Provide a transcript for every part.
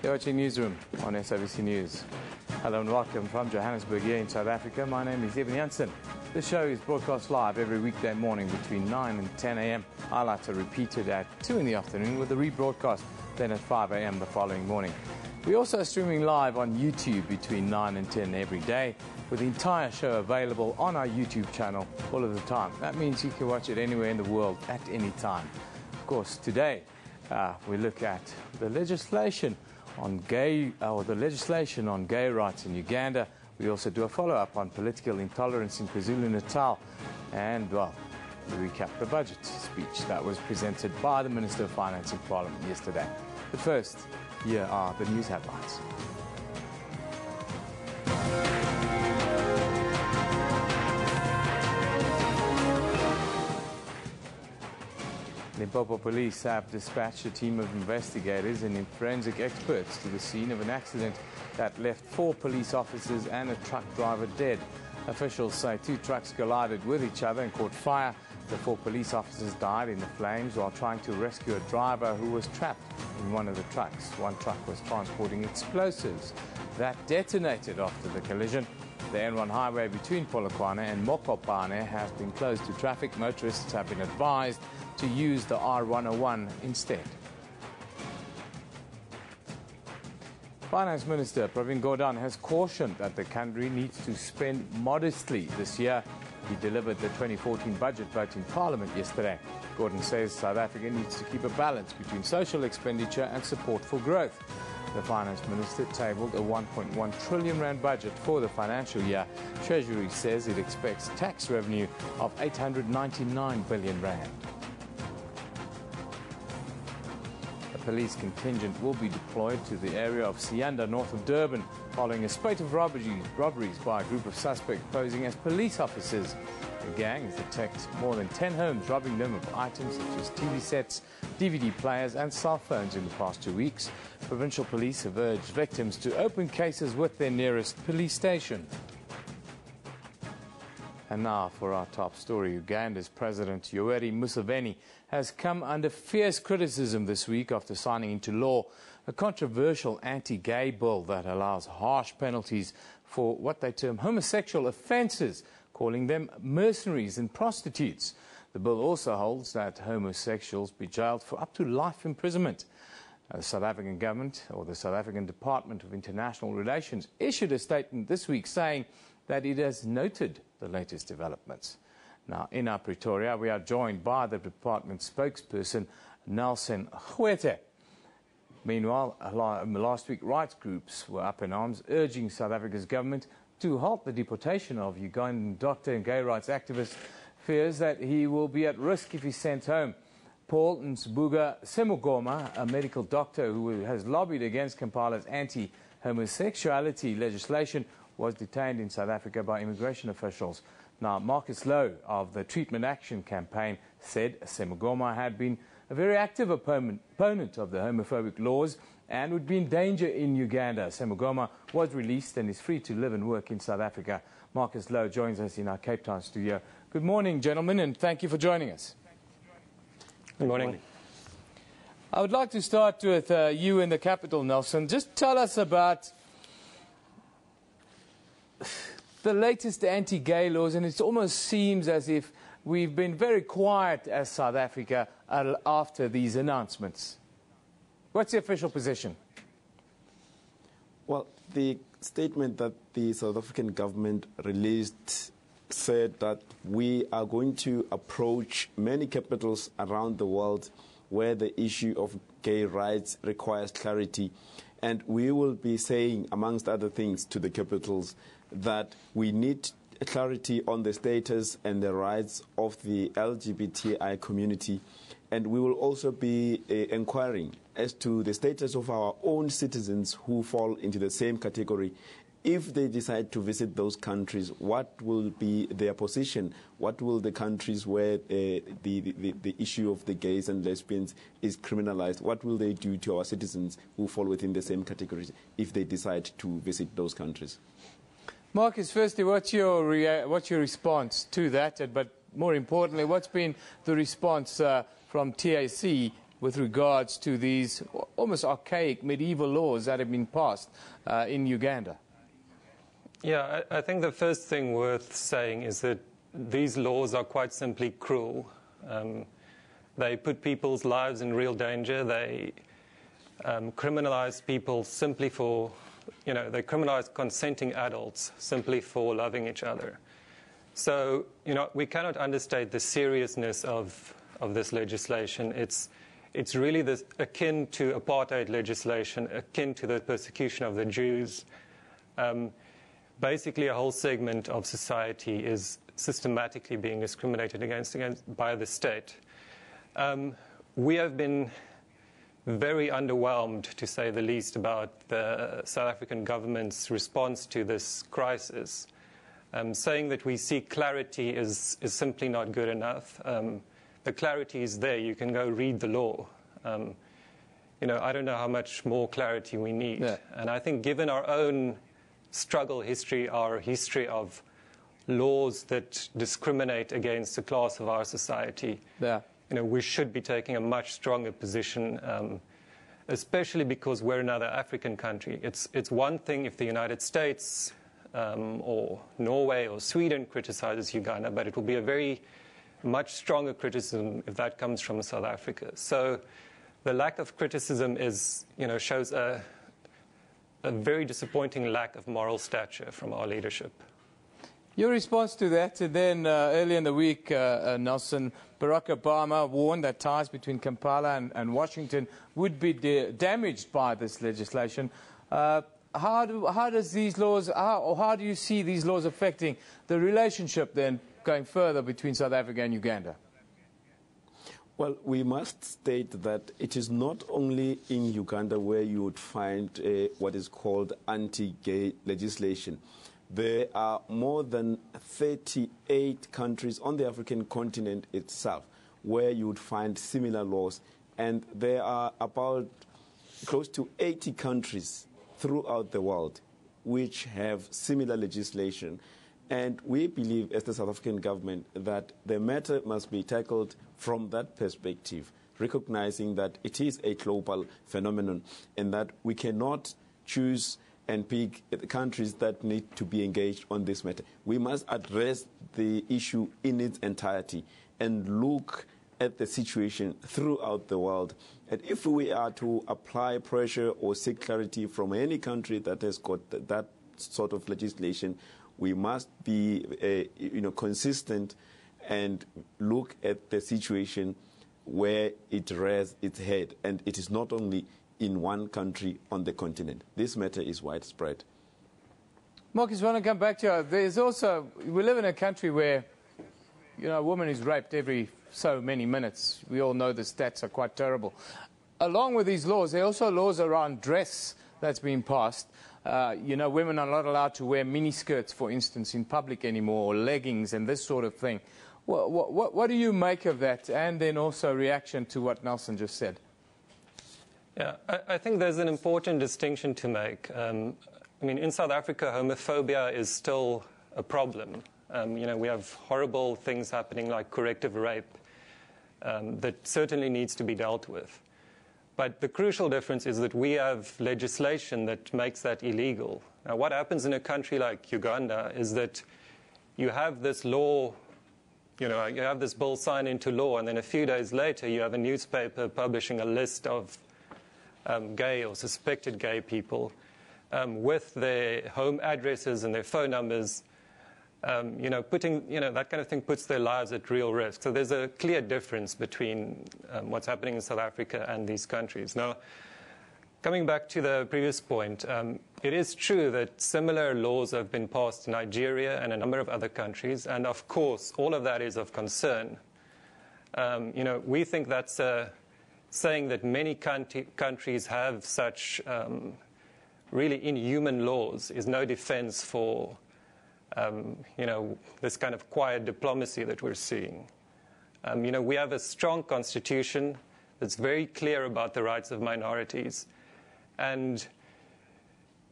You're watching Newsroom on SABC News. Hello and welcome from Johannesburg here in South Africa. My name is Eben Jansen. The show is broadcast live every weekday morning between 9 and 10 a.m. Highlights are repeated at 2 in the afternoon with a rebroadcast then at 5 a.m. the following morning. We're also streaming live on YouTube between 9 and 10 every day, with the entire show available on our YouTube channel all of the time. That means you can watch it anywhere in the world at any time. Of course, today we look at the legislation on gay rights in Uganda. We also do a follow-up on political intolerance in Kwazulu-Natal, and well, we recap the budget speech that was presented by the Minister of Finance in Parliament yesterday. But first, here are the news headlines. Limpopo police have dispatched a team of investigators and forensic experts to the scene of an accident that left 4 police officers and a truck driver dead. Officials say 2 trucks collided with each other and caught fire. The 4 police officers died in the flames while trying to rescue a driver who was trapped in one of the trucks. One truck was transporting explosives that detonated after the collision. The N1 highway between Polokwane and Mokopane has been closed to traffic. Motorists have been advised to use the R101 instead. Finance Minister Pravin Gordhan has cautioned that the country needs to spend modestly this year. He delivered the 2014 budget vote in Parliament yesterday. Gordhan says South Africa needs to keep a balance between social expenditure and support for growth. The Finance Minister tabled a 1.1 trillion rand budget for the financial year. Treasury says it expects tax revenue of 899 billion rand. A police contingent will be deployed to the area of Sianda, north of Durban, following a spate of robberies by a group of suspects posing as police officers. The gang has attacked more than 10 homes, robbing them of items such as TV sets, DVD players and cell phones in the past 2 weeks. Provincial police have urged victims to open cases with their nearest police station. And now for our top story. Uganda's President Yoweri Museveni has come under fierce criticism this week after signing into law a controversial anti-gay bill that allows harsh penalties for what they term homosexual offences, calling them mercenaries and prostitutes. The bill also holds that homosexuals be jailed for up to life imprisonment. The South African government, or the South African Department of International Relations, issued a statement this week saying that it has noted the latest developments. Now, in our Pretoria, we are joined by the department's spokesperson, Nelson Gwete. Meanwhile, last week, rights groups were up in arms, urging South Africa's government to halt the deportation of Ugandan doctor and gay rights activist, fears that he will be at risk if he's sent home. Paul Nsbuga Semugoma, a medical doctor who has lobbied against Kampala's anti-homosexuality legislation, was detained in South Africa by immigration officials. Now, Marcus Lowe of the Treatment Action Campaign said Semugoma had been a very active opponent of the homophobic laws and would be in danger in Uganda. Semugoma was released and is free to live and work in South Africa. Marcus Lowe joins us in our Cape Town studio. Good morning, gentlemen, and thank you for joining us. Good morning. I would like to start with you in the capital, Nelson. Just tell us about the latest anti-gay laws, and it almost seems as if we've been very quiet as South Africa after these announcements. What's the official position? Well, the statement that the South African government released said that we are going to approach many capitals around the world where the issue of gay rights requires clarity. And we will be saying, amongst other things, to the capitals that we need clarity on the status and the rights of the LGBTI community. And we will also be inquiring as to the status of our own citizens who fall into the same category. If they decide to visit those countries, what will be their position? What will the countries where the issue of the gays and lesbians is criminalized, what will they do to our citizens who fall within the same categories if they decide to visit those countries? Marcus, firstly, what's your response to that? But more importantly, what's been the response from TAC with regards to these almost archaic medieval laws that have been passed in Uganda? Yeah, I think the first thing worth saying is that these laws are quite simply cruel. They put people's lives in real danger. They criminalize people simply for, they criminalize consenting adults simply for loving each other. So, we cannot understate the seriousness of this legislation. It's really akin to apartheid legislation, akin to the persecution of the Jews. Basically, a whole segment of society is systematically being discriminated against by the state. We have been very underwhelmed, to say the least, about the South African government's response to this crisis. Saying that we seek clarity is simply not good enough. The clarity is there. You can go read the law. I don't know how much more clarity we need. Yeah. And I think given our own struggle history, our history of laws that discriminate against a class of our society, Yeah. We should be taking a much stronger position, especially because we're another African country. It's one thing if the United States or Norway or Sweden criticizes Uganda, but it will be a very much stronger criticism if that comes from South Africa. So the lack of criticism shows a very disappointing lack of moral stature from our leadership. Your response to that, and then earlier in the week, Nelson, Barack Obama warned that ties between Kampala and Washington would be damaged by this legislation. How do you see these laws affecting the relationship then going further between South Africa and Uganda? Well, we must state that it is not only in Uganda where you would find what is called anti-gay legislation. There are more than 38 countries on the African continent itself where you would find similar laws. And there are about close to 80 countries throughout the world which have similar legislation. And we believe, as the South African government, that the matter must be tackled from that perspective, recognizing that it is a global phenomenon and that we cannot choose and pick the countries that need to be engaged on this matter. We must address the issue in its entirety and look at the situation throughout the world. And if we are to apply pressure or seek clarity from any country that has got that sort of legislation, we must be consistent and look at the situation where it rears its head. And it is not only in one country on the continent. This matter is widespread. Marcus, I want to come back to you. There's also, we live in a country where, a woman is raped every so many minutes. We all know the stats are quite terrible. Along with these laws, there are also laws around dress that's been passed. Women are not allowed to wear miniskirts, for instance, in public anymore, or leggings and this sort of thing. What do you make of that? And then also reaction to what Nelson just said. Yeah, I think there's an important distinction to make. In South Africa, homophobia is still a problem. We have horrible things happening like corrective rape that certainly needs to be dealt with. But the crucial difference is that we have legislation that makes that illegal. Now, what happens in a country like Uganda is that you have this law, you have this bill signed into law, and then a few days later you have a newspaper publishing a list of gay or suspected gay people with their home addresses and their phone numbers. That kind of thing puts their lives at real risk. So there's a clear difference between what's happening in South Africa and these countries. Now, coming back to the previous point, it is true that similar laws have been passed in Nigeria and a number of other countries, and of course, all of that is of concern. We think that's saying that many countries have such really inhuman laws is no defense for this kind of quiet diplomacy that we're seeing. We have a strong constitution that's very clear about the rights of minorities. And,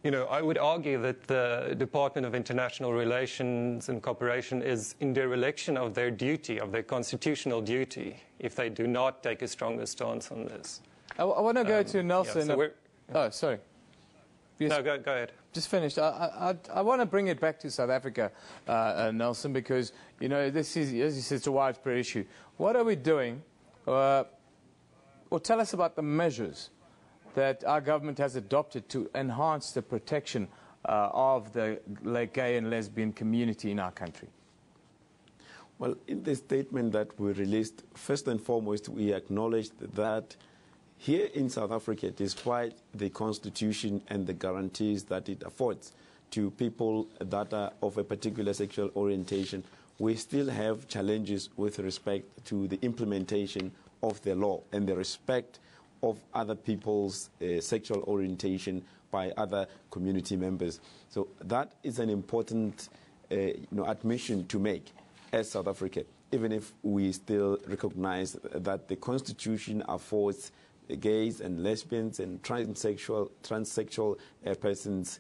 I would argue that the Department of International Relations and Cooperation is in dereliction of their duty, of their constitutional duty, if they do not take a stronger stance on this. I want to go to Nelson. Yeah, oh, sorry. Yes. No, go ahead. Just finished. I want to bring it back to South Africa, Nelson, because, this is, as you said, it's a widespread issue. What are we doing, or tell us about the measures that our government has adopted to enhance the protection of the gay and lesbian community in our country? Well, in the statement that we released, first and foremost, we acknowledged that here in South Africa, despite the Constitution and the guarantees that it affords to people that are of a particular sexual orientation, we still have challenges with respect to the implementation of the law and the respect of other people's sexual orientation by other community members. So that is an important admission to make as South Africa, even if we still recognize that the Constitution affords gays and lesbians and transsexual persons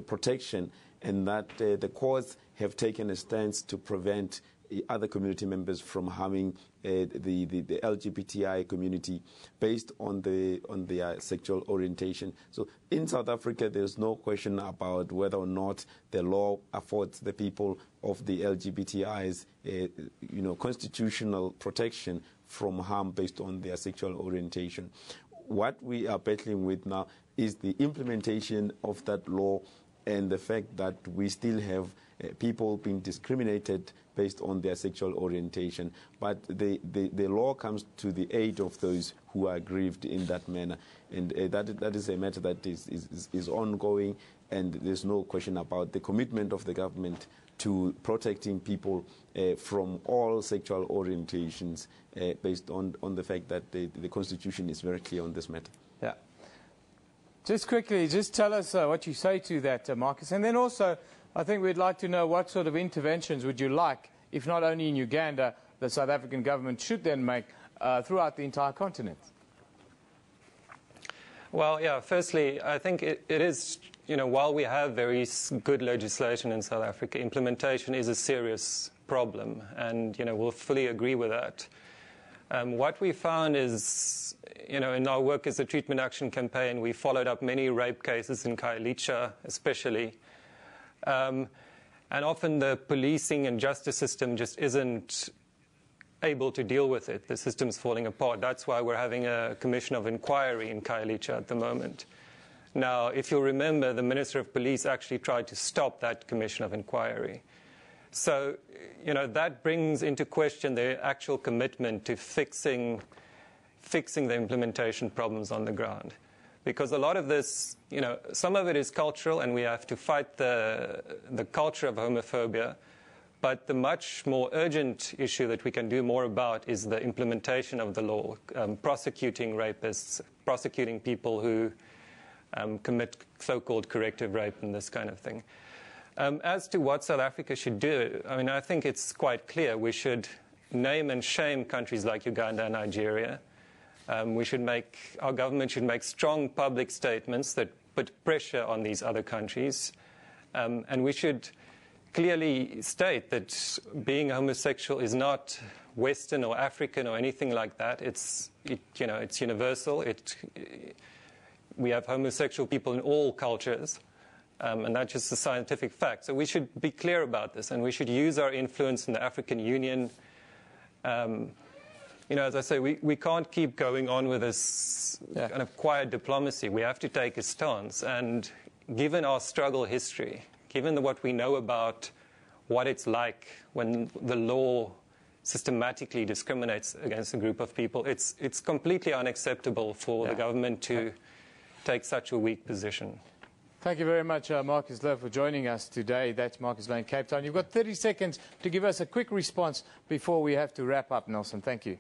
protection, and that the courts have taken a stance to prevent other community members from harming the LGBTI community based on their sexual orientation. So in South Africa, there's no question about whether or not the law affords the people of the LGBTIs constitutional protection from harm based on their sexual orientation. What we are battling with now is the implementation of that law and the fact that we still have people being discriminated based on their sexual orientation. But the law comes to the aid of those who are aggrieved in that manner. And that is a matter that is ongoing, and there's no question about the commitment of the government to protecting people from all sexual orientations based on the fact that the Constitution is very clear on this matter. Yeah. Just quickly, just tell us what you say to that, Marcus. And then also, I think we'd like to know what sort of interventions would you like, if not only in Uganda, the South African government should then make throughout the entire continent? Well, yeah, firstly, I think it is, while we have very good legislation in South Africa, implementation is a serious problem, and, we'll fully agree with that. What we found is, in our work as a treatment action campaign, we followed up many rape cases in Khayelitsha, especially. And often the policing and justice system just isn't able to deal with it. The system's falling apart. That's why we're having a commission of inquiry in Khayelitsha at the moment. Now, if you'll remember, the Minister of Police actually tried to stop that commission of inquiry. So, that brings into question their actual commitment to fixing the implementation problems on the ground. Because a lot of this, some of it is cultural, and we have to fight the culture of homophobia. But the much more urgent issue that we can do more about is the implementation of the law, prosecuting rapists, prosecuting people who commit so-called corrective rape and this kind of thing. As to what South Africa should do, I think it's quite clear. We should name and shame countries like Uganda and Nigeria. Our government should make strong public statements that put pressure on these other countries. And we should clearly state that being homosexual is not Western or African or anything like that. It's universal. We have homosexual people in all cultures, and that's just a scientific fact. So we should be clear about this, and we should use our influence in the African Union. As I say, we can't keep going on with this kind of quiet diplomacy. We have to take a stance. And given our struggle history, given what we know about what it's like when the law systematically discriminates against a group of people, it's completely unacceptable for the government to take such a weak position. Thank you very much, Marcus Lowe, for joining us today. That's Marcus Lowe in Cape Town. You've got 30 seconds to give us a quick response before we have to wrap up, Nelson. Thank you.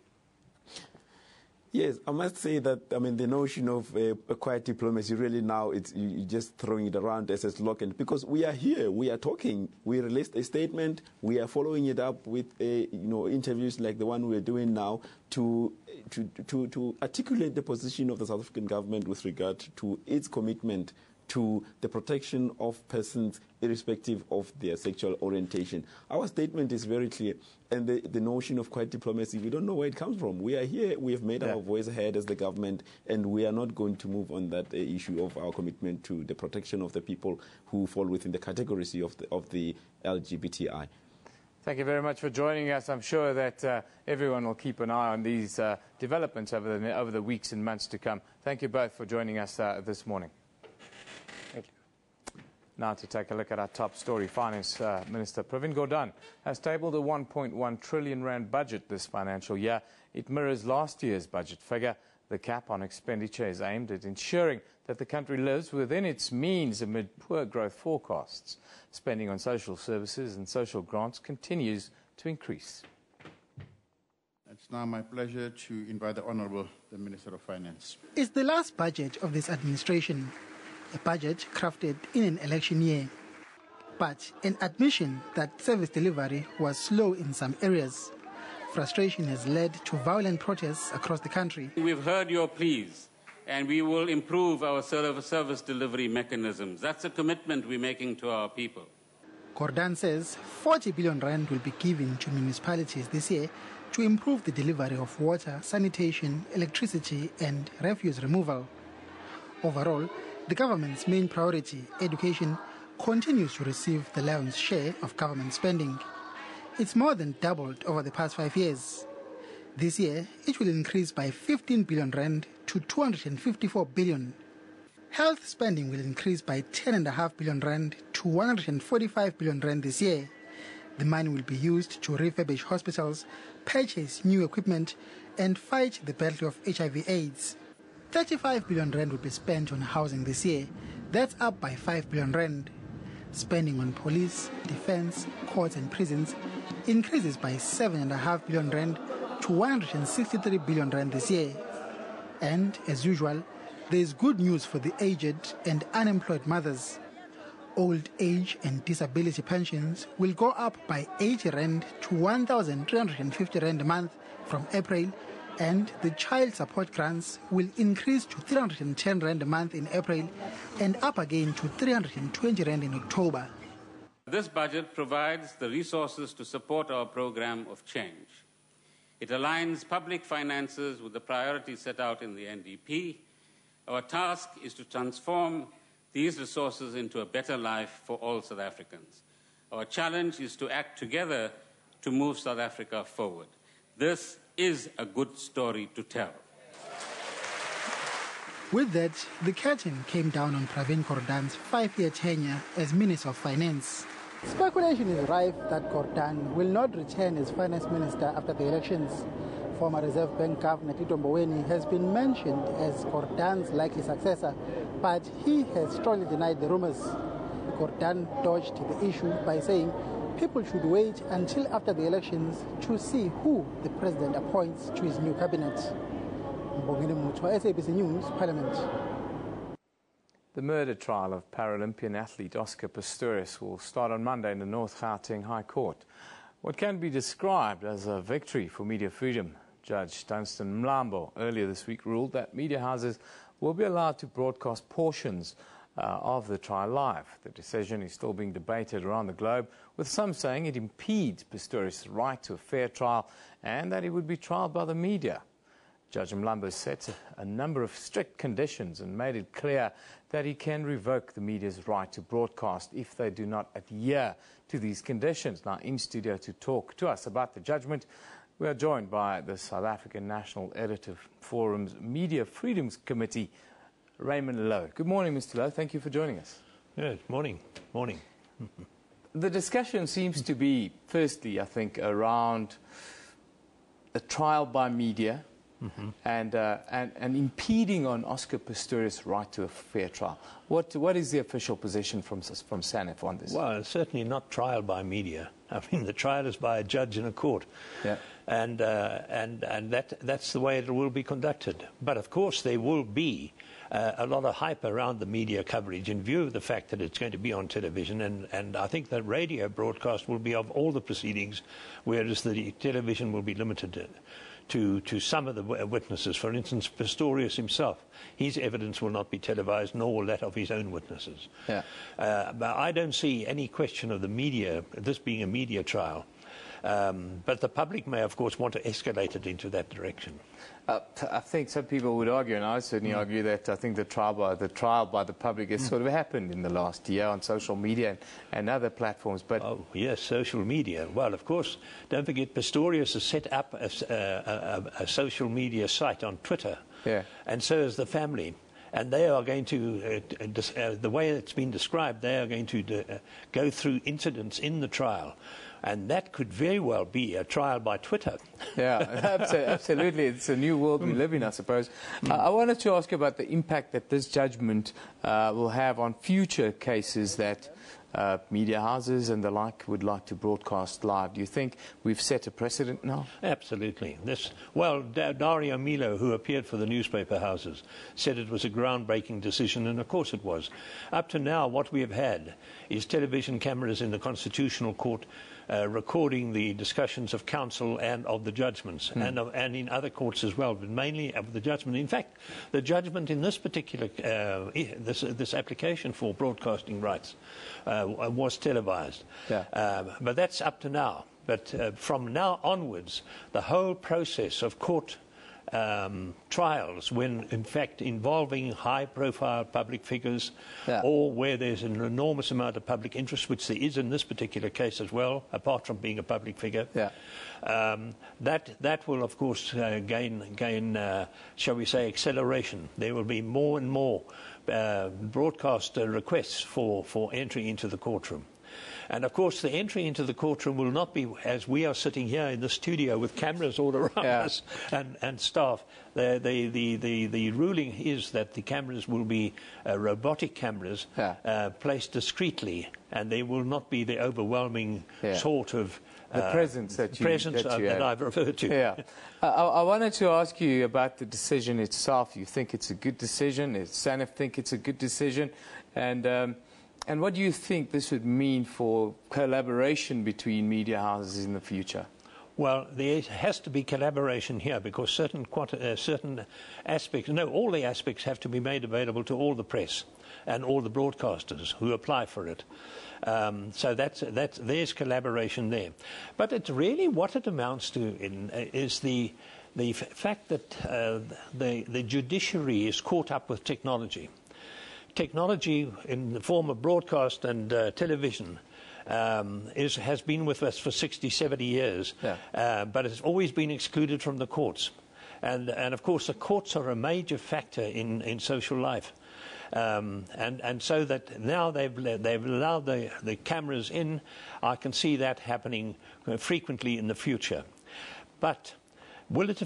Yes, I must say that, the notion of a quiet diplomacy, really now, you're just throwing it around as a slogan, because we are here, we are talking, we released a statement, we are following it up with, interviews like the one we're doing now to articulate the position of the South African government with regard to its commitment to the protection of persons irrespective of their sexual orientation. Our statement is very clear, and the notion of quiet diplomacy, we don't know where it comes from. We are here, we have made our voice heard as the government, and we are not going to move on that issue of our commitment to the protection of the people who fall within the categories of the LGBTI. Thank you very much for joining us. I'm sure that everyone will keep an eye on these developments over the weeks and months to come. Thank you both for joining us this morning. Thank you. Now to take a look at our top story. Finance Minister Pravin Gordhan has tabled a 1.1 trillion rand budget this financial year. It mirrors last year's budget figure. The cap on expenditure is aimed at ensuring that the country lives within its means amid poor growth forecasts. Spending on social services and social grants continues to increase. It's now my pleasure to invite the Honourable the Minister of Finance. It's the last budget of this administration, a budget crafted in an election year, but an admission that service delivery was slow in some areas. Frustration has led to violent protests across the country. We've heard your pleas, and we will improve our service delivery mechanisms. That's a commitment we're making to our people. Gordhan says 40 billion rand will be given to municipalities this year to improve the delivery of water, sanitation, electricity and refuse removal. Overall, the government's main priority, education, continues to receive the lion's share of government spending. It's more than doubled over the past 5 years. This year, it will increase by 15 billion rand to 254 billion. Health spending will increase by 10.5 billion rand to 145 billion rand this year. The money will be used to refurbish hospitals, purchase new equipment, and fight the battle of HIV/AIDS. 35 billion rand will be spent on housing this year. That's up by 5 billion rand. Spending on police, defense, courts and prisons increases by 7.5 billion rand to 163 billion rand this year. And, as usual, there is good news for the aged and unemployed mothers. Old age and disability pensions will go up by 80 rand to 1,350 rand a month from April, and the child support grants will increase to 310 rand a month in April and up again to 320 rand in October. This budget provides the resources to support our program of change. It aligns public finances with the priorities set out in the NDP. Our task is to transform these resources into a better life for all South Africans. Our challenge is to act together to move South Africa forward. This is a good story to tell. With that, the curtain came down on Pravin Gordhan's 5-year tenure as Minister of Finance. Speculation is rife that Gordhan will not return as Finance Minister after the elections. Former Reserve Bank Governor Tito Mboweni has been mentioned as Gordhan's likely successor, but he has strongly denied the rumors. Gordhan dodged the issue by saying people should wait until after the elections to see who the president appoints to his new cabinet. Mbongile Mutwa, SABC News, Parliament. The murder trial of Paralympian athlete Oscar Pistorius will start on Monday in the North Gauteng High Court. What can be described as a victory for media freedom. Judge Dunstan Mlambo earlier this week ruled that media houses will be allowed to broadcast portions of the trial live. The decision is still being debated around the globe, with some saying it impedes Pistorius' right to a fair trial and that he would be trialed by the media. Judge Mlambo set a number of strict conditions and made it clear that he can revoke the media's right to broadcast if they do not adhere to these conditions. Now, in studio to talk to us about the judgment, we are joined by the South African National Editor Forum's Media Freedoms Committee, Raymond Lowe. Good morning, Mr. Lowe. Thank you for joining us. Good morning. Morning. The discussion seems to be, firstly, I think, around a trial by media. And impeding on Oscar Pistorius' right to a fair trial. What is the official position from SANEF on this? Well, it's certainly not trial by media. I mean, the trial is by a judge in a court, and that's the way it will be conducted. But of course, there will be a lot of hype around the media coverage in view of the fact that it's going to be on television, and I think that radio broadcast will be of all the proceedings, whereas the television will be limited to some of the witnesses. For instance, Pistorius himself, his evidence will not be televised, nor will that of his own witnesses. Yeah. But I don't see any question of the media, this being a media trial. But the public may, of course, want to escalate it into that direction. I think some people would argue, and I certainly argue, that I think the trial by the public has sort of happened in the last year on social media and other platforms. But oh, yes, social media. Well, of course, don't forget Pistorius has set up a social media site on Twitter, and so has the family. And they are going to, the way it's been described, they are going to go through incidents in the trial. And that could very well be a trial by Twitter. Yeah, absolutely. It's a new world we live in, I suppose. I wanted to ask you about the impact that this judgment will have on future cases that media houses and the like would like to broadcast live. Do you think we've set a precedent now? Absolutely. Well, Dario Milo, who appeared for the newspaper houses, said it was a groundbreaking decision, and of course it was. Up to now, what we have had is television cameras in the Constitutional Court recording the discussions of counsel and of the judgments, and in other courts as well, but mainly of the judgment. In fact, the judgment in this particular this application for broadcasting rights was televised. But that's up to now. But from now onwards, the whole process of court trials, when in fact involving high-profile public figures, or where there's an enormous amount of public interest, which there is in this particular case as well, apart from being a public figure, that will of course gain shall we say, acceleration. There will be more and more broadcast requests for entry into the courtroom. And of course, the entry into the courtroom will not be as we are sitting here in the studio with cameras all around us and staff. The ruling is that the cameras will be robotic cameras placed discreetly, and they will not be the overwhelming sort of the presence that I've referred to. I wanted to ask you about the decision itself. You think it's a good decision? Does SANEF think it's a good decision? And what do you think this would mean for collaboration between media houses in the future? Well, there has to be collaboration here because certain aspects, all the aspects have to be made available to all the press and all the broadcasters who apply for it. So there's collaboration there. But it's really what it amounts to is the fact that the judiciary is caught up with technology. Technology in the form of broadcast and television has been with us for 60, 70 years, but it's always been excluded from the courts. And of course, the courts are a major factor in social life. And so that now they've allowed the cameras in. I can see that happening frequently in the future. But will it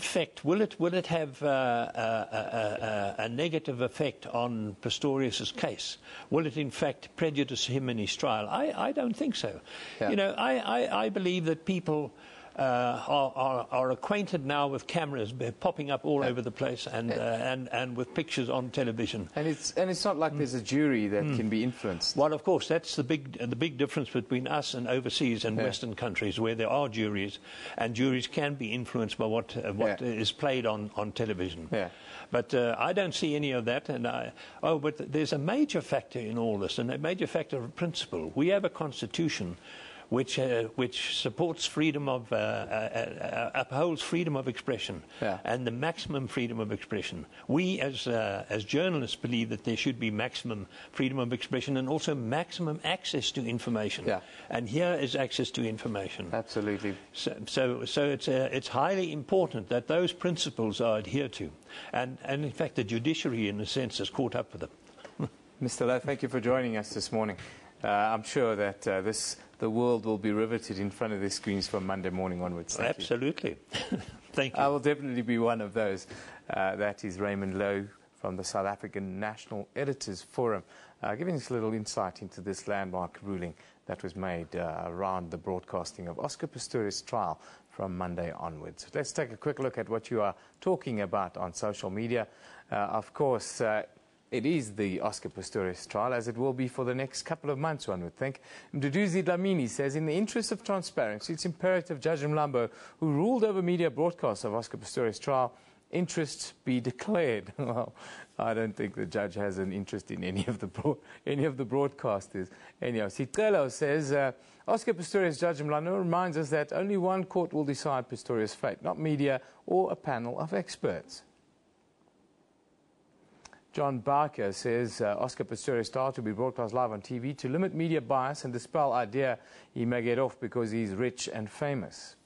have a negative effect on Pistorius's case? Will it in fact prejudice him in his trial? I don't think so. I believe that people are acquainted now with cameras popping up all over the place and with pictures on television. And it's not like there's a jury that can be influenced. Well, of course, that's the big difference between us and overseas and Western countries, where there are juries, and juries can be influenced by what is played on television. But I don't see any of that. But there's a major factor in all this, and a major factor of principle. We have a constitution which supports freedom of, upholds freedom of expression and the maximum freedom of expression. We, as journalists, believe that there should be maximum freedom of expression and also maximum access to information. And here is access to information. Absolutely. So it's highly important that those principles are adhered to. And in fact, the judiciary, in a sense, is caught up with them. Mr. Lowe, thank you for joining us this morning. I'm sure that the world will be riveted in front of their screens from Monday morning onwards. Absolutely. Thank you. I will definitely be one of those. That is Raymond Lowe from the South African National Editors Forum, giving us a little insight into this landmark ruling that was made around the broadcasting of Oscar Pistorius' trial from Monday onwards. Let's take a quick look at what you are talking about on social media. Of course, it is the Oscar Pistorius trial, as it will be for the next couple of months, one would think. Mduduzi Dlamini says, in the interest of transparency, it's imperative Judge Mlambo, who ruled over media broadcasts of Oscar Pistorius trial, interest be declared. Well, I don't think the judge has an interest in any of the broadcasters. Anyhow, Sitelo says, Oscar Pistorius Judge Mlambo reminds us that only one court will decide Pistorius' fate, not media or a panel of experts. John Barker says Oscar Pistorius trial to be broadcast live on TV to limit media bias and dispel idea he may get off because he's rich and famous.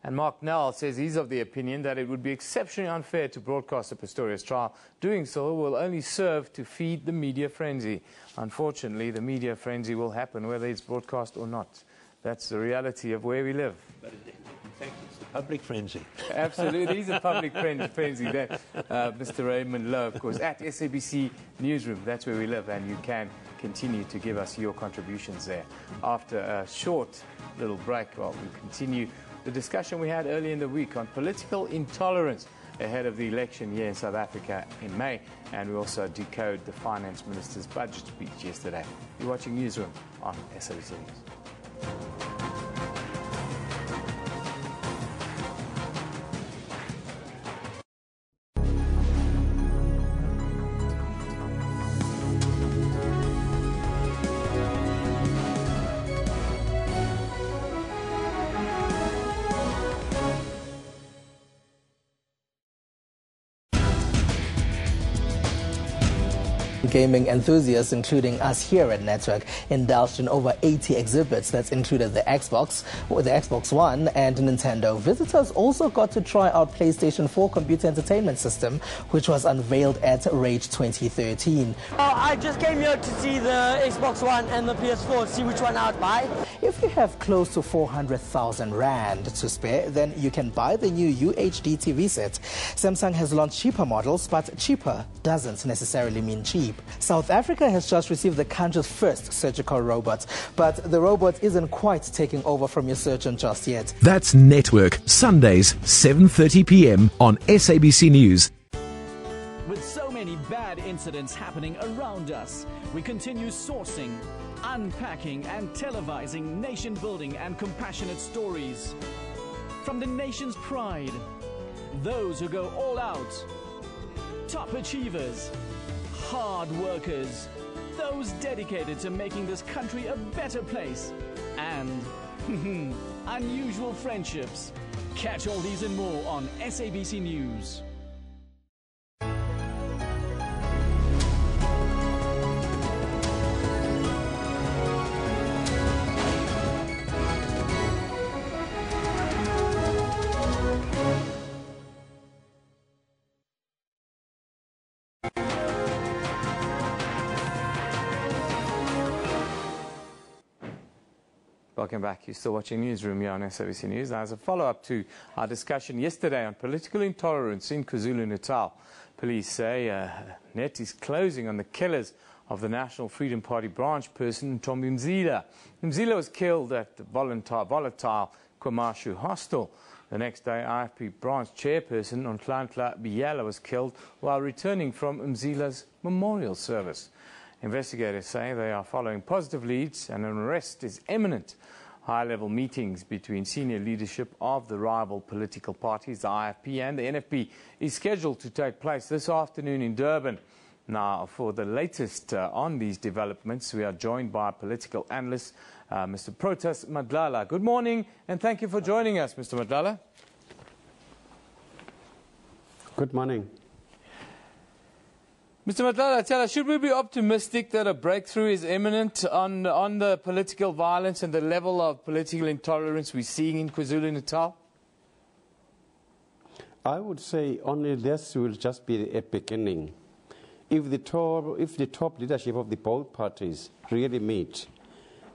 And Mark Nell says he's of the opinion that it would be exceptionally unfair to broadcast the Pistorius trial. Doing so will only serve to feed the media frenzy. Unfortunately, the media frenzy will happen whether it's broadcast or not. That's the reality of where we live. But in fact, it's the public frenzy. Absolutely, it is a public frenzy. That, Mr. Raymond Lowe, of course, at SABC Newsroom. That's where we live, and you can continue to give us your contributions there. After a short little break, well, we continue the discussion we had earlier in the week on political intolerance ahead of the election here in South Africa in May, and we also decode the finance minister's budget speech yesterday. You're watching Newsroom on SABC News. Gaming enthusiasts, including us here at Network, indulged in over 80 exhibits that included the Xbox One and Nintendo. Visitors also got to try out PlayStation 4 computer entertainment system, which was unveiled at Rage 2013. I just came here to see the Xbox One and the PS4, see which one I'd buy. If you have close to 400,000 Rand to spare, then you can buy the new UHD TV set. Samsung has launched cheaper models, but cheaper doesn't necessarily mean cheap. South Africa has just received the country's first surgical robot, but the robot isn't quite taking over from your surgeon just yet. That's Network, Sundays, 7:30 p.m. on SABC News. With so many bad incidents happening around us, we continue sourcing, unpacking and televising nation-building and compassionate stories. From the nation's pride, those who go all out, top achievers, hard workers, those dedicated to making this country a better place, and unusual friendships. Catch all these and more on SABC News. Welcome back. You're still watching Newsroom here on SABC News. Now, as a follow-up to our discussion yesterday on political intolerance in Kwazulu-Natal, police say net is closing on the killers of the National Freedom Party branch person, Ntombi Mzila. Mzila was killed at the volatile Kwamashu hostel. The next day, IFP branch chairperson, Nhlanhla Biyela, was killed while returning from Mzila's memorial service. Investigators say they are following positive leads and an arrest is imminent. High-level meetings between senior leadership of the rival political parties, the IFP and the NFP, is scheduled to take place this afternoon in Durban. Now, for the latest on these developments, we are joined by political analyst, Mr. Protas Madlala. Good morning, and thank you for joining us, Mr. Madlala. Good morning. Mr. Madlala, tell us, should we be optimistic that a breakthrough is imminent on the political violence and the level of political intolerance we're seeing in KwaZulu-Natal? I would say only this will just be a beginning. If the top leadership of the both parties really meet,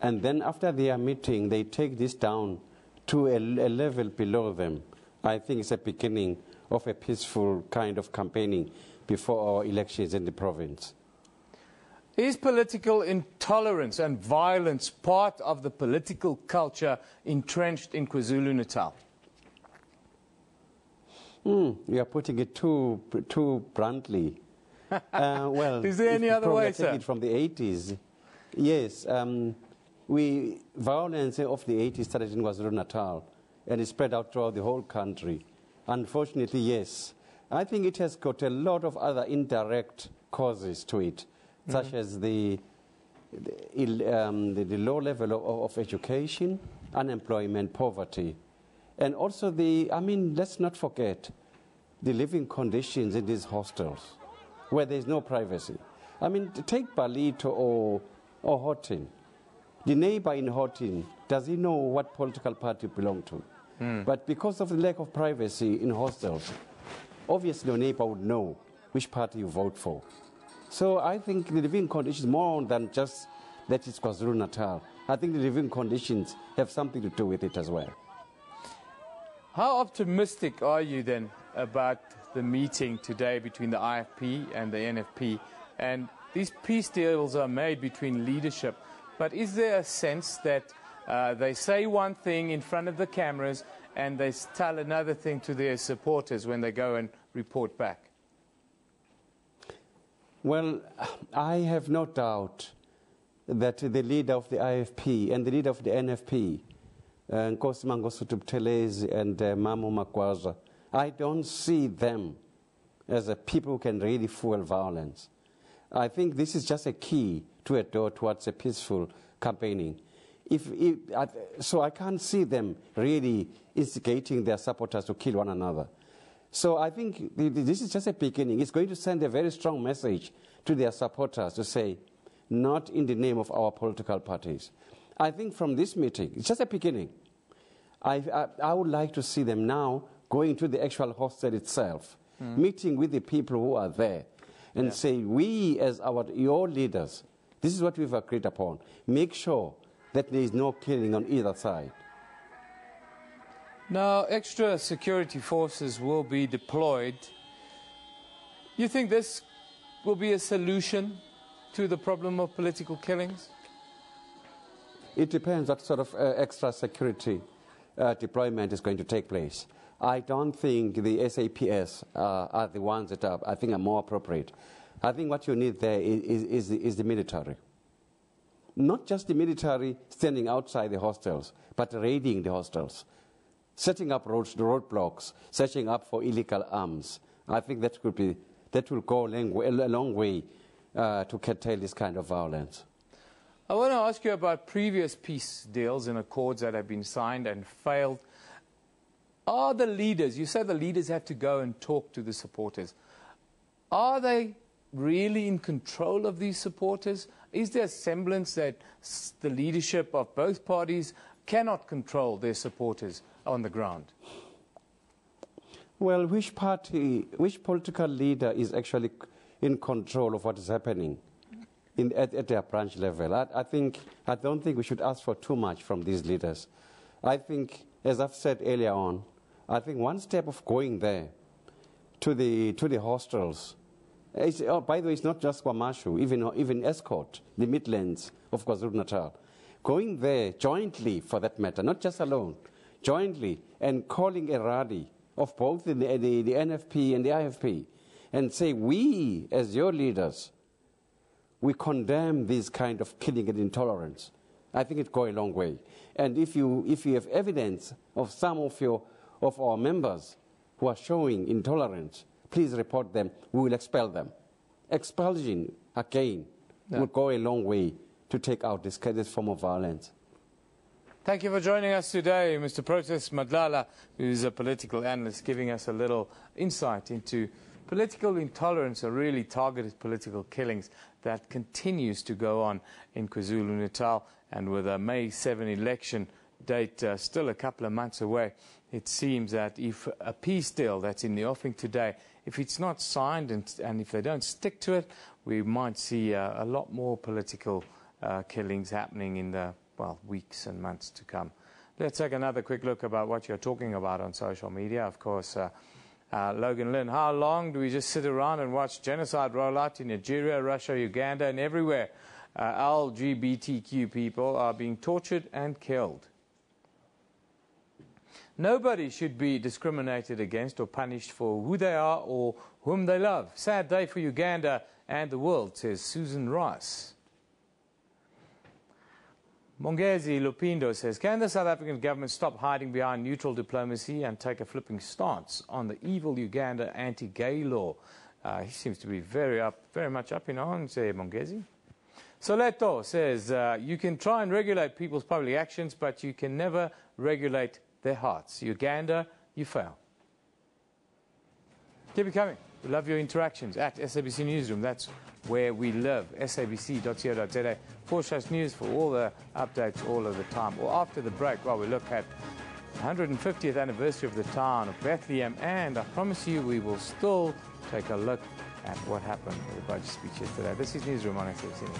and then after their meeting they take this down to a level below them, I think it's a beginning of a peaceful kind of campaigning before our elections in the province. Is political intolerance and violence part of the political culture entrenched in KwaZulu-Natal? You are putting it too bluntly. Well, is there any other way, sir? Take it from the 80s. Yes, violence of the 80s started in KwaZulu-Natal, and it spread out throughout the whole country. Unfortunately, yes. I think it has got a lot of other indirect causes to it, such as the low level of education, unemployment, poverty, and also let's not forget the living conditions in these hostels, where there is no privacy. I mean, take Balito or Horton. The neighbor in Horton, does he know what political party you belong to? But because of the lack of privacy in hostels, obviously your neighbor would know which party you vote for. So I think the living conditions, more than just that it's KwaZulu-Natal, I think the living conditions have something to do with it as well. How optimistic are you then about the meeting today between the IFP and the NFP? And these peace deals are made between leadership, but is there a sense that they say one thing in front of the cameras and they tell another thing to their supporters when they go and report back? Well, I have no doubt that the leader of the IFP and the leader of the NFP, Nkosi Mangosuthu Buthelezi and Mamu Magwaza, I don't see them as a people who can really fuel violence. I think this is just a key to a door towards a peaceful campaigning. So I can't see them really instigating their supporters to kill one another. So I think this is just a beginning. It's going to send a very strong message to their supporters to say, not in the name of our political parties. I think from this meeting, it's just a beginning. I would like to see them now going to the actual hostel itself, meeting with the people who are there, and say, we as your leaders, this is what we've agreed upon. Make sure that there is no killing on either side. Now, extra security forces will be deployed. You think this will be a solution to the problem of political killings? It depends what sort of extra security deployment is going to take place. I don't think the SAPS are the ones that I think are more appropriate. I think what you need there is the military. Not just the military standing outside the hostels, but raiding the hostels, setting up roadblocks, searching up for illegal arms. I think that will go a long way to curtail this kind of violence. I want to ask you about previous peace deals and accords that have been signed and failed. Are the leaders, you say the leaders have to go and talk to the supporters, are they really in control of these supporters? Is there a semblance that the leadership of both parties cannot control their supporters on the ground? Well, which political leader is actually in control of what is happening at their branch level? I don't think we should ask for too much from these leaders. I think, as I've said earlier on, I think one step of going there to the hostels. By the way, it's not just Kwamashu, even Escort, the Midlands of KwaZulu-Natal. Going there jointly, for that matter, not just alone, jointly, and calling a rally of both the NFP and the IFP, and say, we, as your leaders, we condemn this kind of killing and intolerance. I think it goes a long way. And if you have evidence of some of our members who are showing intolerance, please report them. We will expel them. Expulsion, again, will go a long way to take out this form of violence. Thank you for joining us today, Mr. Protest Madlala, who is a political analyst, giving us a little insight into political intolerance or really targeted political killings that continues to go on in KwaZulu-Natal. And with a May 7 election date still a couple of months away, it seems that if a peace deal that's in the offing today, if it's not signed and if they don't stick to it, we might see a lot more political killings happening in the, weeks and months to come. Let's take another quick look about what you're talking about on social media. Of course, Logan Lynn, how long do we just sit around and watch genocide roll out in Nigeria, Russia, Uganda, and everywhere? LGBTQ people are being tortured and killed. Nobody should be discriminated against or punished for who they are or whom they love. Sad day for Uganda and the world, says Susan Rice. Mongezi Lupindo says, can the South African government stop hiding behind neutral diplomacy and take a flipping stance on the evil Uganda anti-gay law? He seems to be very much up in arms there, Mongezi. Soleto says, you can try and regulate people's public actions, but you can never regulate their hearts. Uganda, you fail. Keep it coming. We love your interactions at SABC Newsroom. That's where we live. sabc.co.za/news for all the updates all of the time. Well, after the break, while we look at the 150th anniversary of the town of Bethlehem, and I promise you we will still take a look at what happened with the budget speech yesterday. This is Newsroom on SABC News.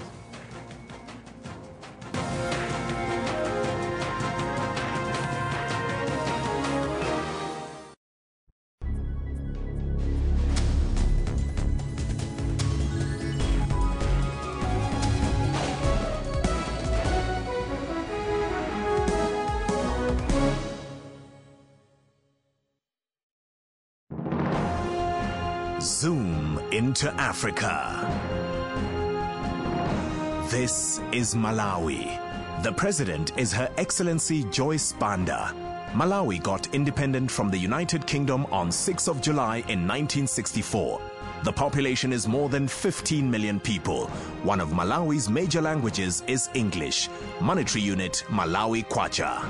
Zoom into Africa. This is Malawi. The president is Her Excellency Joyce Banda. Malawi got independent from the United Kingdom on 6th of July in 1964. The population is more than 15 million people. One of Malawi's major languages is English. Monetary unit Malawi Kwacha.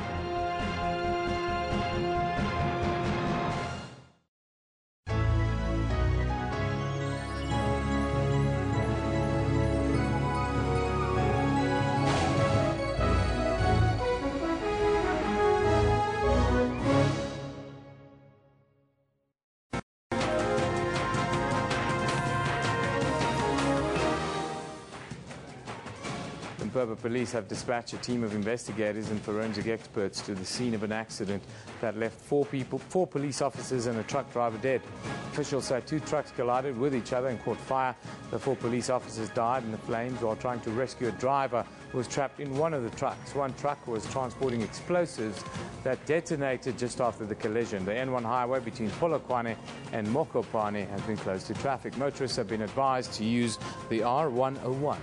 Police have dispatched a team of investigators and forensic experts to the scene of an accident that left four police officers and a truck driver dead. Officials say two trucks collided with each other and caught fire. The 4 police officers died in the flames while trying to rescue a driver who was trapped in one of the trucks. One truck was transporting explosives that detonated just after the collision. The N1 highway between Polokwane and Mokopane has been closed to traffic. Motorists have been advised to use the R101.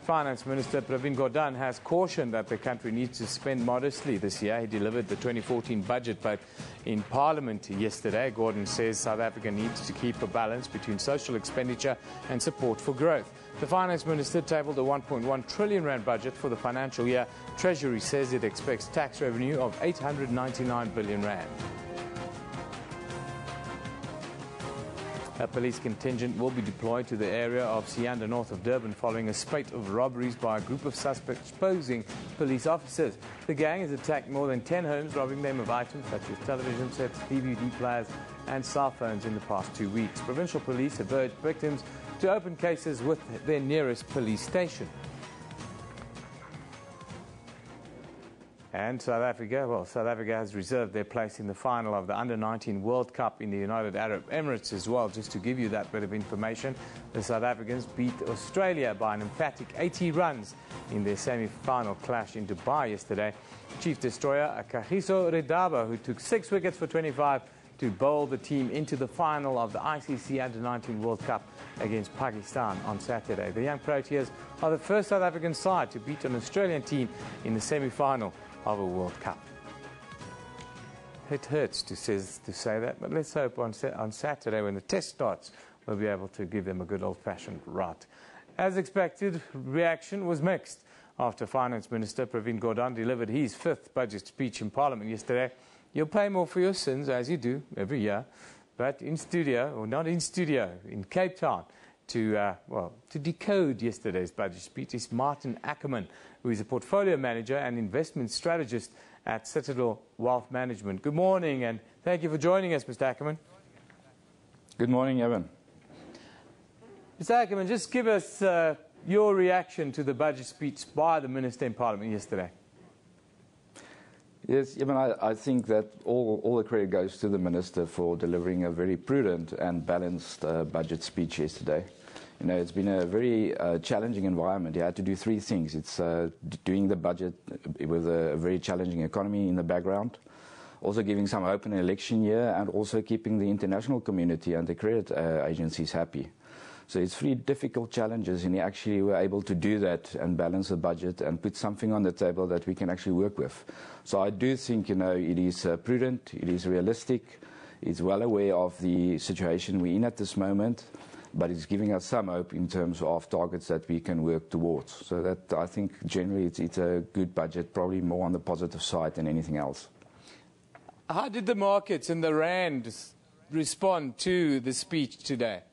Finance Minister Pravin Gordhan has cautioned that the country needs to spend modestly this year. He delivered the 2014 budget vote in Parliament yesterday. Gordhan says South Africa needs to keep a balance between social expenditure and support for growth. The Finance Minister tabled a 1.1 trillion rand budget for the financial year. Treasury says it expects tax revenue of 899 billion rand. A police contingent will be deployed to the area of Sianda, north of Durban, following a spate of robberies by a group of suspects posing police officers. The gang has attacked more than 10 homes, robbing them of items such as television sets, DVD players and cell phones in the past 2 weeks. Provincial police have urged victims to open cases with their nearest police station. And South Africa has reserved their place in the final of the Under-19 World Cup in the United Arab Emirates as well. Just to give you that bit of information, the South Africans beat Australia by an emphatic 80 runs in their semi-final clash in Dubai yesterday. Chief destroyer Kagiso Redaba, who took 6 wickets for 25 to bowl the team into the final of the ICC Under-19 World Cup against Pakistan on Saturday. The young Proteas are the first South African side to beat an Australian team in the semi-final of a World Cup. It hurts to say that, but let's hope on Saturday when the test starts, we'll be able to give them a good old-fashioned right. As expected, reaction was mixed after Finance Minister Pravin Gordhan delivered his 5th budget speech in Parliament yesterday. You'll pay more for your sins, as you do every year, but in studio, or not in studio, in Cape Town, to decode yesterday's budget speech is Martin Ackerman, who is a portfolio manager and investment strategist at Citadel Wealth Management. Good morning, and thank you for joining us, Mr. Ackerman. Good morning, Eben. Mr. Ackerman, just give us your reaction to the budget speech by the Minister in Parliament yesterday. Yes, Eben, I think that all the credit goes to the Minister for delivering a very prudent and balanced budget speech yesterday. You know, it's been a very challenging environment. You had to do three things. It's doing the budget with a very challenging economy in the background, also giving some hope in an election year, and also keeping the international community and the credit agencies happy. So it's three difficult challenges, and we actually were able to do that and balance the budget and put something on the table that we can actually work with. So I do think, you know, it is prudent, it is realistic, it's well aware of the situation we're in at this moment, but it's giving us some hope in terms of targets that we can work towards. So that, I think, generally it's a good budget, probably more on the positive side than anything else. How did the markets and the rand respond to the speech today?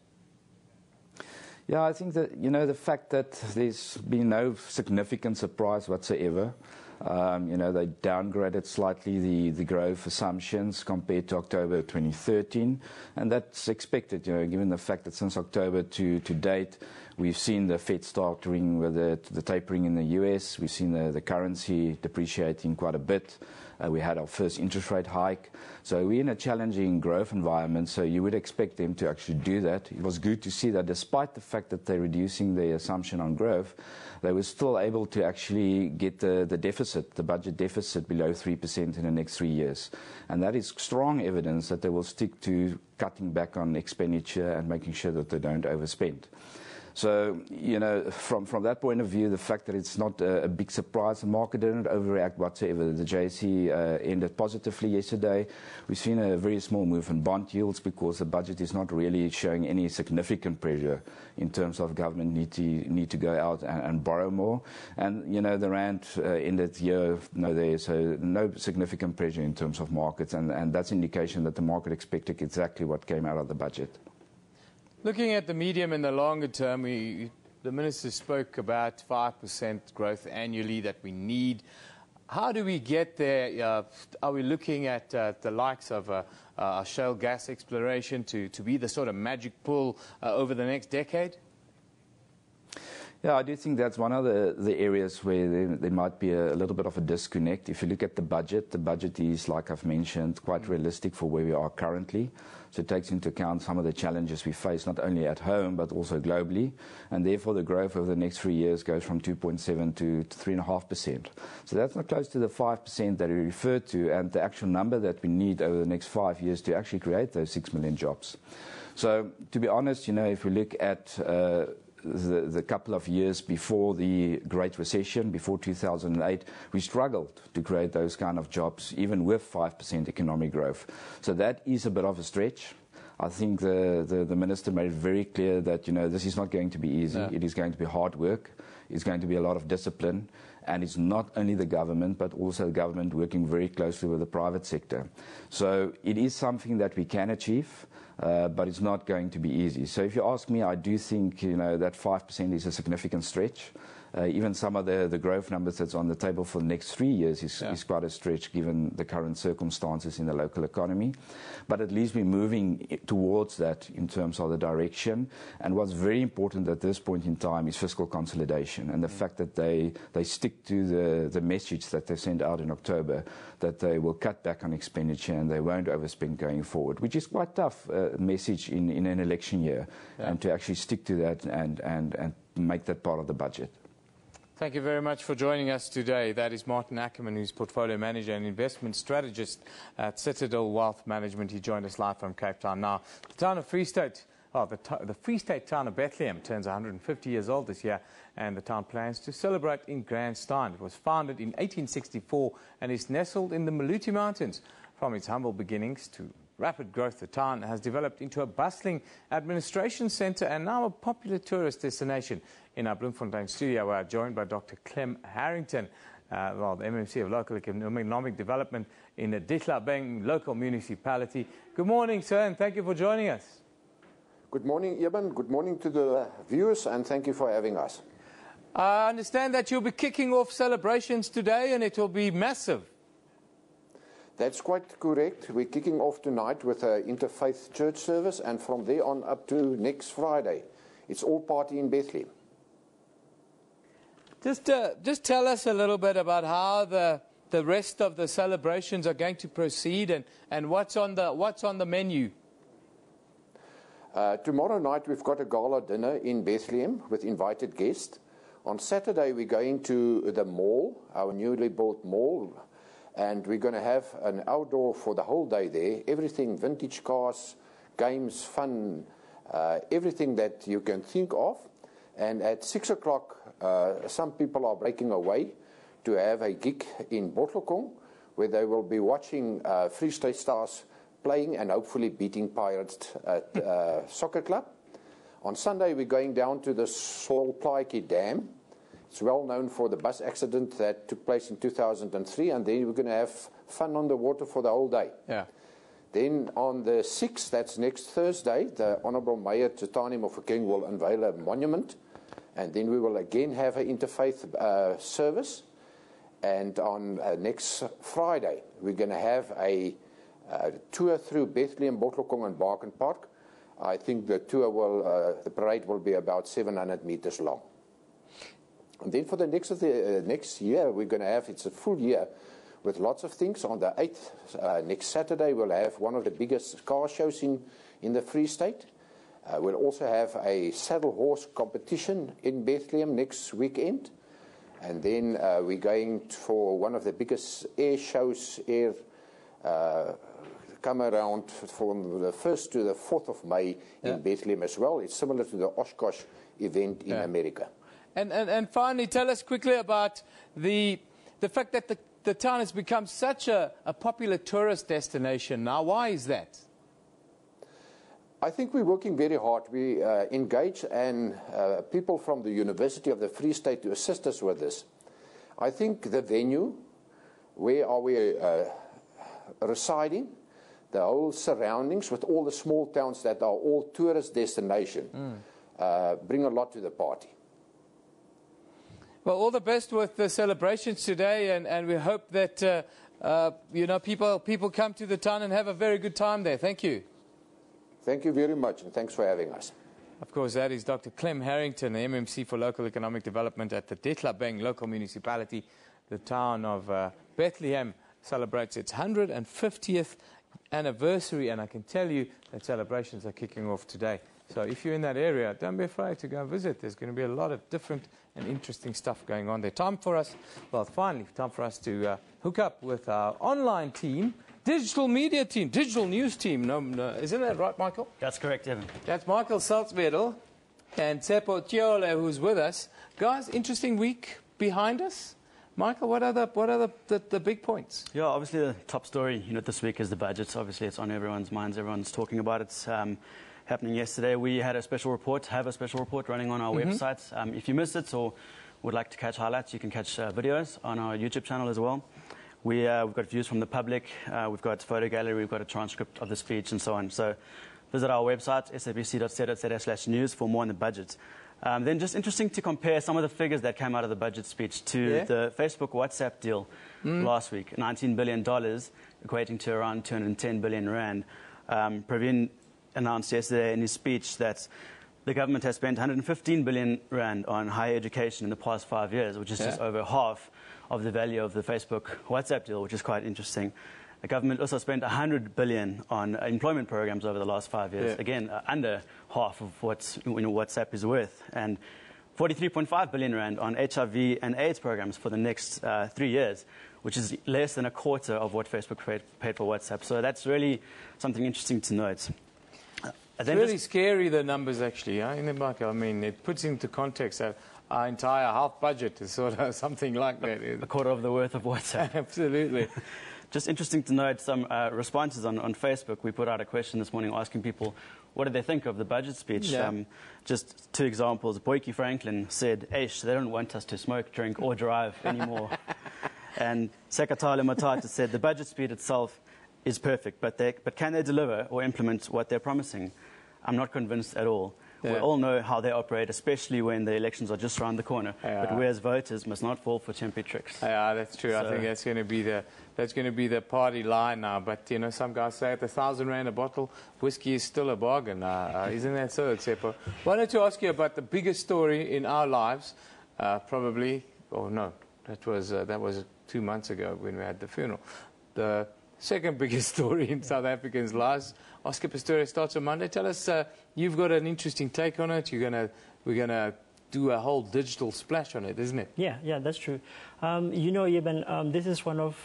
Yeah, I think that, you know, the fact that there's been no significant surprise whatsoever. You know, they downgraded slightly the growth assumptions compared to October 2013, and that's expected, you know, given the fact that since October to date, we've seen the Fed starting with the tapering in the US, we've seen the currency depreciating quite a bit. We had our first interest rate hike. So we're in a challenging growth environment, so you would expect them to actually do that. It was good to see that despite the fact that they're reducing their assumption on growth, they were still able to actually get the deficit, the budget deficit, below 3% in the next 3 years. And that is strong evidence that they will stick to cutting back on expenditure and making sure that they don't overspend. So, you know, from that point of view, the fact that it's not a big surprise, the market didn't overreact whatsoever. The JSE ended positively yesterday. We've seen a very small move in bond yields because the budget is not really showing any significant pressure in terms of government need to go out and borrow more. And, you know, the rand ended here, so no significant pressure in terms of markets. And that's indication that the market expected exactly what came out of the budget. Looking at the medium and the longer term, the Minister spoke about 5% growth annually that we need. How do we get there? Are we looking at the likes of shale gas exploration to be the sort of magic pull over the next decade? Yeah, I do think that's one of the areas where there might be a little bit of a disconnect. If you look at the budget is, like I've mentioned, quite realistic for where we are currently. So it takes into account some of the challenges we face, not only at home, but also globally. And therefore, the growth over the next 3 years goes from 2.7 to 3.5%. So that's not close to the 5% that we referred to, and the actual number that we need over the next 5 years to actually create those 6 million jobs. So to be honest, you know, if we look at the couple of years before the Great Recession, before 2008, we struggled to create those kind of jobs, even with 5% economic growth. So that is a bit of a stretch. I think the Minister made it very clear that, you know, this is not going to be easy. Yeah. It is going to be hard work. It's going to be a lot of discipline. And it's not only the government, but also the government working very closely with the private sector. So it is something that we can achieve. But it's not going to be easy. So if you ask me, I do think, you know, that 5% is a significant stretch. Even some of the growth numbers that's on the table for the next 3 years is quite a stretch given the current circumstances in the local economy. But at least we're moving towards that in terms of the direction. And what's very important at this point in time is fiscal consolidation and the fact that they stick to the message that they sent out in October, that they will cut back on expenditure and they won't overspend going forward, which is quite tough message in an election year. Yeah. And to actually stick to that and make that part of the budget. Thank you very much for joining us today. That is Martin Ackerman, who's Portfolio Manager and Investment Strategist at Citadel Wealth Management. He joined us live from Cape Town. Now, the town of Free State, the Free State town of Bethlehem turns 150 years old this year, and the town plans to celebrate in grand style. It was founded in 1864 and is nestled in the Maluti Mountains. From its humble beginnings to rapid growth, the town has developed into a bustling administration centre and now a popular tourist destination. In our Bloemfontein studio, we are joined by Dr. Clem Harrington, the MMC of Local Economic Development in the Ditlabeng local municipality. Good morning, sir, and thank you for joining us. Good morning, Eben. Good morning to the viewers, and thank you for having us. I understand that you'll be kicking off celebrations today, and it will be massive. That's quite correct. We're kicking off tonight with an interfaith church service, and from there on up to next Friday, it's all party in Bethlehem. Just tell us a little bit about how the rest of the celebrations are going to proceed and what's on the menu. Tomorrow night we've got a gala dinner in Bethlehem with invited guests. On Saturday we're going to the mall, our newly built mall, and we're going to have an outdoor for the whole day there. Everything, vintage cars, games, fun, everything that you can think of. And at 6 o'clock, some people are breaking away to have a gig in Botlekong, where they will be watching Free State Stars playing and hopefully beating Pirates at soccer club. On Sunday, we're going down to the Solplaatjie Dam. It's well known for the bus accident that took place in 2003, and then we're going to have fun on the water for the whole day. Yeah. Then on the 6th, that's next Thursday, the Honourable Mayor Tsotani Mofokeng will unveil a monument, and then we will again have an interfaith service. And on next Friday, we're going to have a tour through Bethlehem, Botlekong and Barken Park. I think the tour will, the parade will be about 700 meters long. And then for the next year, we're going to have, it's a full year with lots of things. On the 8th, next Saturday, we'll have one of the biggest car shows in the Free State. We'll also have a saddle horse competition in Bethlehem next weekend. And then we're going for one of the biggest air shows, come around from the 1st to the 4th of May in Bethlehem as well. It's similar to the Oshkosh event in America. And finally, tell us quickly about the fact that the town has become such a popular tourist destination now. Why is that? I think we're working very hard. We engage and people from the University of the Free State to assist us with this. I think the venue, where are we residing, the whole surroundings with all the small towns that are all tourist destination, bring a lot to the party. Well, all the best with the celebrations today, and we hope that you know, people come to the town and have a very good time there. Thank you. Thank you very much, and thanks for having us. Of course, that is Dr. Clem Harrington, the MMC for Local Economic Development at the Tetlabeng local municipality. The town of Bethlehem celebrates its 150th anniversary, and I can tell you that celebrations are kicking off today. So if you're in that area, don't be afraid to go and visit. There's going to be a lot of different and interesting stuff going on there. Time for us, well, finally, time for us to hook up with our online team, digital media team, digital news team. No, isn't that right, Michael? That's correct, Evan. That's Michael Salzwedel and Tsepo Tiole, who's with us. Guys, interesting week behind us. Michael, what are the big points? Yeah, obviously the top story this week is the budget. Obviously it's on everyone's minds. Everyone's talking about it. Happening yesterday. We had a special report, running on our website. If you missed it or would like to catch highlights, you can catch videos on our YouTube channel as well. We've got views from the public, we've got photo gallery, we've got a transcript of the speech and so on. So visit our website, sabc.co.za/news for more on the budget. Then just interesting to compare some of the figures that came out of the budget speech to the Facebook WhatsApp deal last week, $19 billion, equating to around 210 billion rand. Praveen announced yesterday in his speech that the government has spent 115 billion rand on higher education in the past 5 years, which is just over half of the value of the Facebook WhatsApp deal, which is quite interesting. The government also spent 100 billion on employment programs over the last 5 years. Again, under half of what WhatsApp is worth, and 43.5 billion rand on HIV and AIDS programs for the next 3 years, which is less than a quarter of what Facebook paid for WhatsApp. So that's really something interesting to note. It's really scary, the numbers, actually, in the market. I mean, it puts into context that our entire half budget is sort of something like that. A quarter of the worth of WhatsApp. Absolutely. Just interesting to note some responses on Facebook. We put out a question this morning asking people what did they think of the budget speech. Just two examples. Boyke Franklin said, "Eish, they don't want us to smoke, drink or drive anymore." And Sekatale Matata said, "The budget speech itself is perfect, but can they deliver or implement what they're promising? I'm not convinced at all. We all know how they operate, especially when the elections are just around the corner. But we as voters must not fall for temporary tricks." Yeah, that's true. So I think that's going to be the party line now. But some guys say at 1,000 rand a bottle, whiskey is still a bargain. Isn't that so, Tsepo? Wanted to ask you about the biggest story in our lives, probably. Oh no, that was 2 months ago when we had the funeral. The Second biggest story in South Africans' lives. Oscar Pistorius starts on Monday. Tell us, you've got an interesting take on it. We're gonna do a whole digital splash on it, isn't it? Yeah, that's true. You know, Eben, this is one of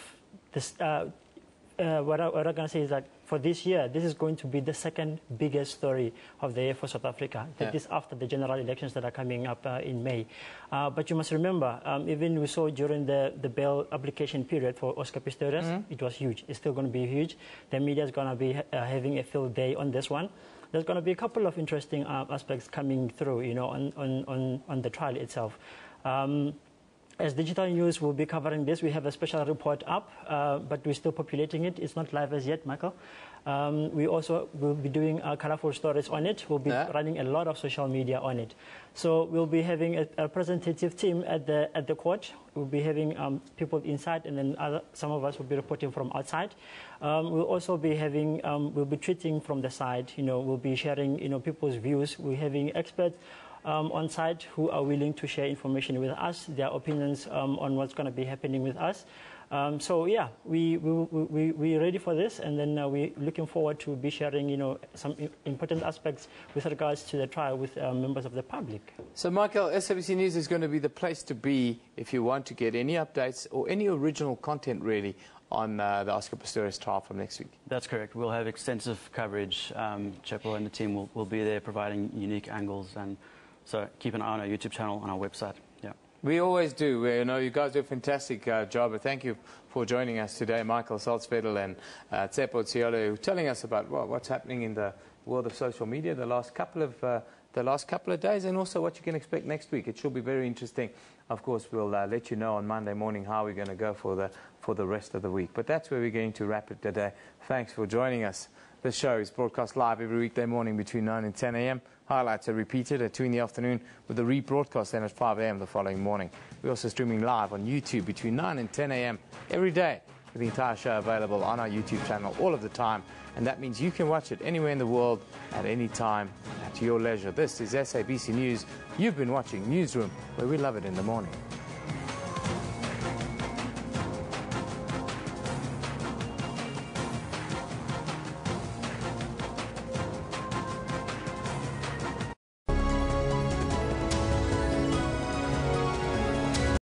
this. What I'm going to say is that for this year, this is going to be the second biggest story of the year for South Africa. That is after the general elections that are coming up in May. But you must remember, even we saw during the bail application period for Oscar Pistorius, it was huge. It's still going to be huge. The media is going to be having a field day on this one. There's going to be a couple of interesting aspects coming through, you know, on the trial itself. As Digital News will be covering this, we have a special report up, but we're still populating it. It's not live as yet, Michael. We also will be doing colorful stories on it. We'll be running a lot of social media on it. So we'll be having a representative team at the court. We'll be having people inside, and then some of us will be reporting from outside. We'll also be having, we'll be treating from the side. You know, we'll be sharing, you know, people's views. We're having experts on site who are willing to share information with us, their opinions on what's going to be happening with us. So yeah, we're ready for this, and then we're looking forward to be sharing, you know, some important aspects with regards to the trial with members of the public. So Michael, SABC News is going to be the place to be if you want to get any updates or any original content really on the Oscar Pistorius trial from next week. That's correct. We'll have extensive coverage. Chepo and the team will be there providing unique angles, and so keep an eye on our YouTube channel, on our website. Yeah. We always do. You know, you guys do a fantastic job. But thank you for joining us today, Michael Salzvedel and Tsepo Tsiole, telling us about what's happening in the world of social media the last couple of days, and also what you can expect next week. It should be very interesting. Of course, we'll let you know on Monday morning how we're going to go for the rest of the week. But that's where we're going to wrap it today. Thanks for joining us. The show is broadcast live every weekday morning between 9 and 10 a.m. Highlights are repeated at 2 in the afternoon with the rebroadcast then at 5 a.m. the following morning. We're also streaming live on YouTube between 9 and 10 a.m. every day, with the entire show available on our YouTube channel all of the time. And that means you can watch it anywhere in the world at any time at your leisure. This is SABC News. You've been watching Newsroom, where we love it in the morning.